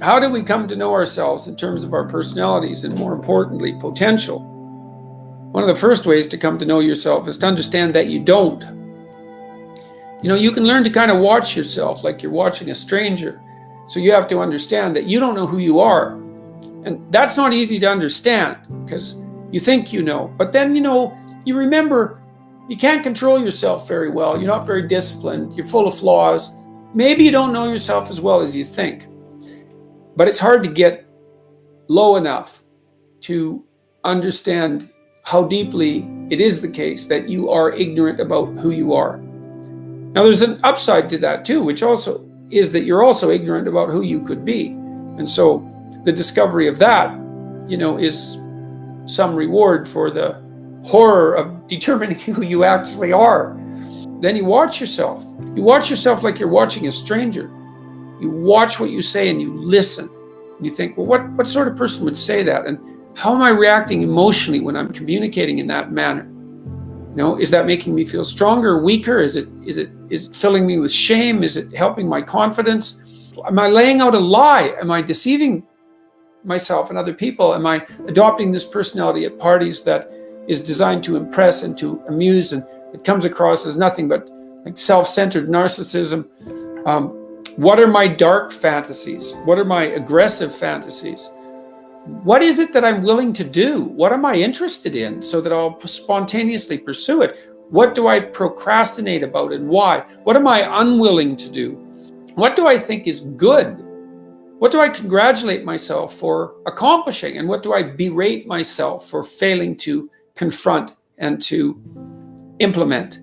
How do we come to know ourselves in terms of our personalities and, more importantly, potential? One of the first ways to come to know yourself is to understand that you don't. You can learn to kind of watch yourself like you're watching a stranger. So you have to understand that you don't know who you are. And that's not easy to understand because you think you know. But then, you remember you can't control yourself very well. You're not very disciplined. You're full of flaws. Maybe you don't know yourself as well as you think. But it's hard to get low enough to understand how deeply it is the case that you are ignorant about who you are. Now, there's an upside to that too, which also is that you're also ignorant about who you could be. And so the discovery of that, is some reward for the horror of determining who you actually are. Then you watch yourself. You watch yourself like you're watching a stranger. You watch what you say and you listen. And you think, well, what sort of person would say that? And how am I reacting emotionally when I'm communicating in that manner? Is that making me feel stronger, weaker? Is it filling me with shame? Is it helping my confidence? Am I laying out a lie? Am I deceiving myself and other people? Am I adopting this personality at parties that is designed to impress and to amuse, and it comes across as nothing but like self-centered narcissism? What are my dark fantasies? What are my aggressive fantasies? What is it that I'm willing to do? What am I interested in so that I'll spontaneously pursue it? What do I procrastinate about and why? What am I unwilling to do? What do I think is good? What do I congratulate myself for accomplishing? And what do I berate myself for failing to confront and to implement?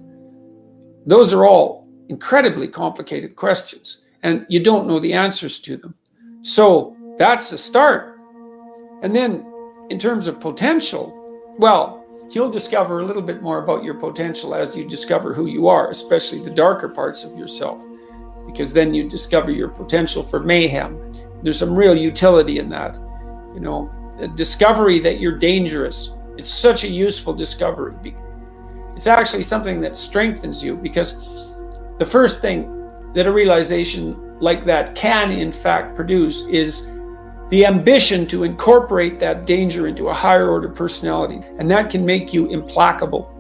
Those are all incredibly complicated questions, and you don't know the answers to them. So that's a start. And then in terms of potential, well, you'll discover a little bit more about your potential as you discover who you are, especially the darker parts of yourself, because then you discover your potential for mayhem. There's some real utility in that. A discovery that you're dangerous. It's such a useful discovery. It's actually something that strengthens you, because the first thing that a realization like that can in fact produce is the ambition to incorporate that danger into a higher order personality. And that can make you implacable.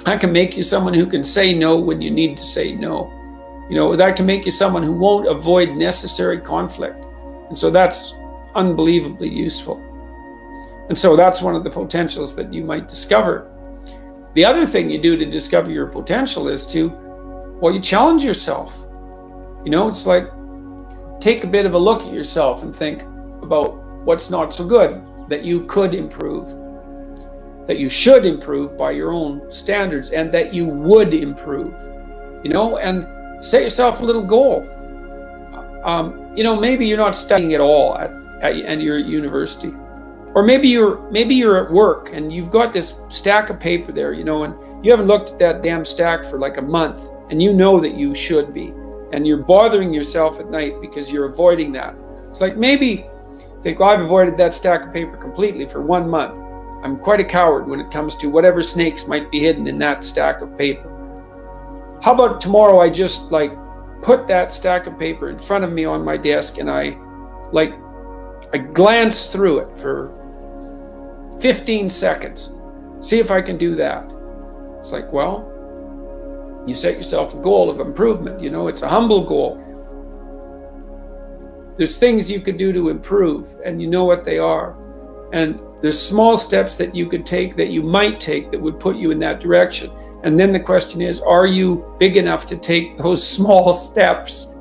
That can make you someone who can say no when you need to say no. That can make you someone who won't avoid necessary conflict. And so that's unbelievably useful. And so that's one of the potentials that you might discover. The other thing you do to discover your potential is you challenge yourself. It's like, take a bit of a look at yourself and think about what's not so good that you could improve, that you should improve by your own standards, and that you would improve, and set yourself a little goal. Maybe you're not studying at all at your university, or maybe you're at work and you've got this stack of paper there, and you haven't looked at that damn stack for like a month, and you know that you should be, and you're bothering yourself at night because you're avoiding that. It's like, maybe think, well, I've avoided that stack of paper completely for 1 month. I'm quite a coward when it comes to whatever snakes might be hidden in that stack of paper. How about tomorrow I just put that stack of paper in front of me on my desk, and I glance through it for 15 seconds. See if I can do that. It's like, well, you set yourself a goal of improvement. It's a humble goal. There's things you could do to improve, and you know what they are. And there's small steps that you could take, that you might take, that would put you in that direction. And then the question is, are you big enough to take those small steps?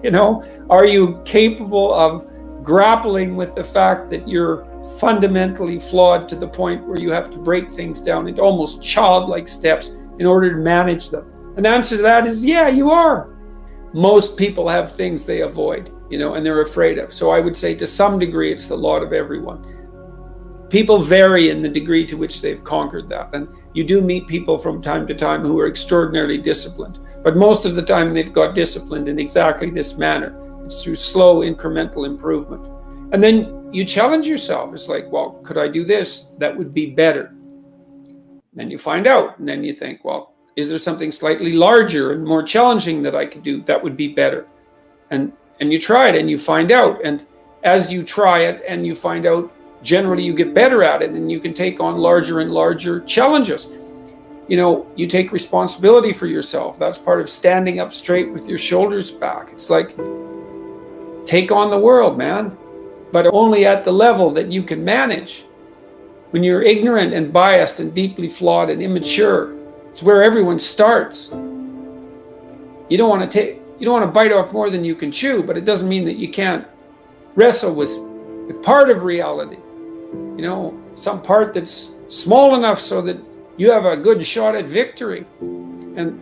Are you capable of grappling with the fact that you're fundamentally flawed to the point where you have to break things down into almost childlike steps in order to manage them? And the answer to that is, yeah, you are. Most people have things they avoid, and they're afraid of. So I would say to some degree, it's the lot of everyone. People vary in the degree to which they've conquered that. And you do meet people from time to time who are extraordinarily disciplined. But most of the time they've got disciplined in exactly this manner. It's through slow incremental improvement. And then you challenge yourself. It's like, well, could I do this? That would be better. Then you find out, and then you think, well, is there something slightly larger and more challenging that I could do that would be better? And you try it and you find out. And as you try it and you find out, generally you get better at it and you can take on larger and larger challenges. You take responsibility for yourself. That's part of standing up straight with your shoulders back. It's like, take on the world, man, but only at the level that you can manage. When you're ignorant and biased and deeply flawed and immature, it's where everyone starts. You don't want to bite off more than you can chew, but it doesn't mean that you can't wrestle with part of reality. Some part that's small enough so that you have a good shot at victory. And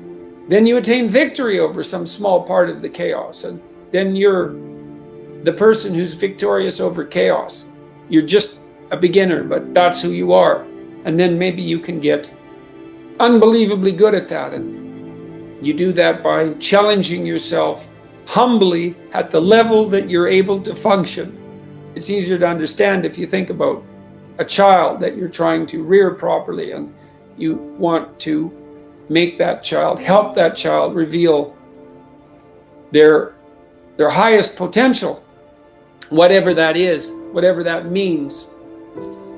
then you attain victory over some small part of the chaos. And then you're the person who's victorious over chaos. You're just a beginner, but that's who you are. And then maybe you can get unbelievably good at that. And you do that by challenging yourself humbly at the level that you're able to function. It's easier to understand if you think about a child that you're trying to rear properly, and you want to make that child, help that child reveal their highest potential, whatever that is, whatever that means.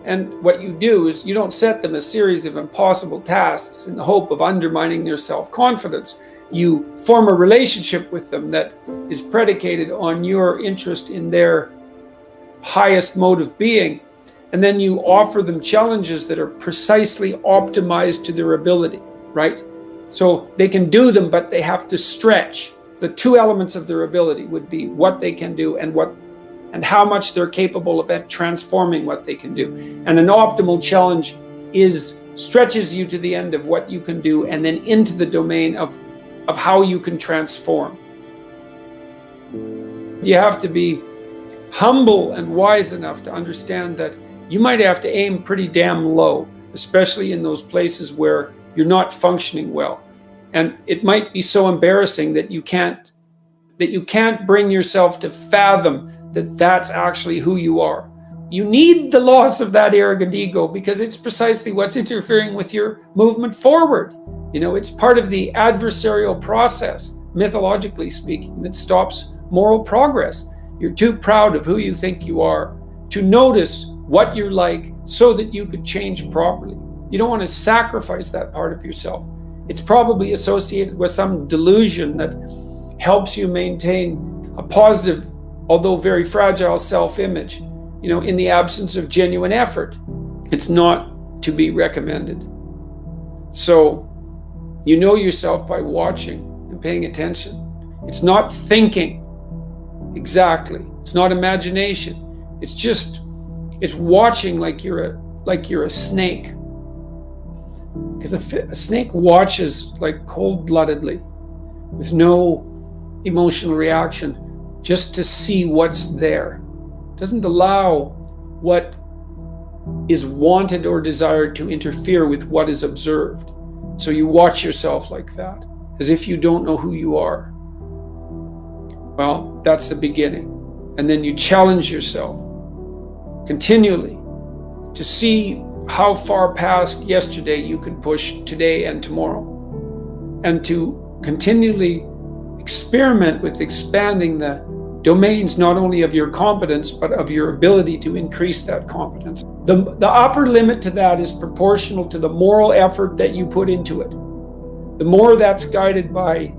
And what you do is you don't set them a series of impossible tasks in the hope of undermining their self-confidence. You form a relationship with them that is predicated on your interest in their highest mode of being. And then you offer them challenges that are precisely optimized to their ability, right? So they can do them, but they have to stretch. The two elements of their ability would be what they can do and how much they're capable of transforming what they can do. And an optimal challenge stretches you to the end of what you can do and then into the domain of how you can transform. You have to be humble and wise enough to understand that you might have to aim pretty damn low, especially in those places where you're not functioning well. And it might be so embarrassing that you can't bring yourself to fathom that that's actually who you are. You need the loss of that arrogant ego because it's precisely what's interfering with your movement forward. It's part of the adversarial process, mythologically speaking, that stops moral progress. You're too proud of who you think you are to notice what you're like so that you could change properly. You don't want to sacrifice that part of yourself. It's probably associated with some delusion that helps you maintain a positive, although very fragile self-image, in the absence of genuine effort. It's not to be recommended. So, you know yourself by watching and paying attention. It's not thinking exactly. It's not imagination. It's watching like you're a snake. Because a snake watches like cold-bloodedly with no emotional reaction just to see what's there. It doesn't allow what is wanted or desired to interfere with what is observed. So you watch yourself like that, as if you don't know who you are. Well, that's the beginning. And then you challenge yourself continually to see how far past yesterday you can push today and tomorrow, and to continually experiment with expanding the domains not only of your competence but of your ability to increase that competence. The upper limit to that is proportional to the moral effort that you put into it. The more that's guided by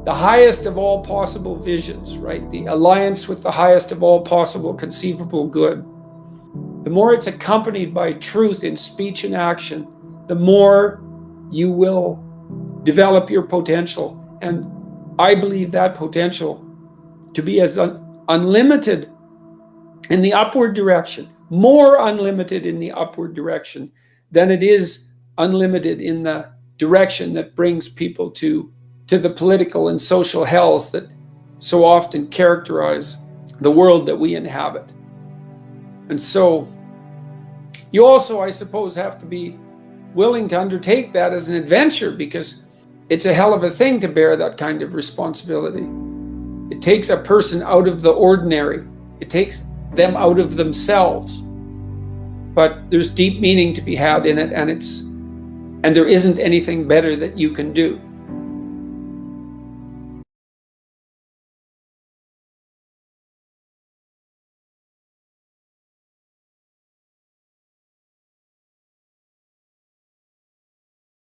the highest of all possible visions, right? The alliance with the highest of all possible conceivable good. The more it's accompanied by truth in speech and action, the more you will develop your potential. And I believe that potential to be as unlimited in the upward direction, more unlimited in the upward direction than it is unlimited in the direction that brings people to the political and social hells that so often characterize the world that we inhabit. And so you also, I suppose, have to be willing to undertake that as an adventure, because it's a hell of a thing to bear that kind of responsibility. It takes a person out of the ordinary. It takes them out of themselves. But there's deep meaning to be had in it, and there isn't anything better that you can do.